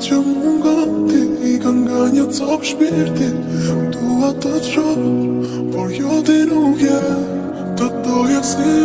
që mungon ti I kan nga një cop shpirti Dua të qof, por jo ti nuk je Të doja si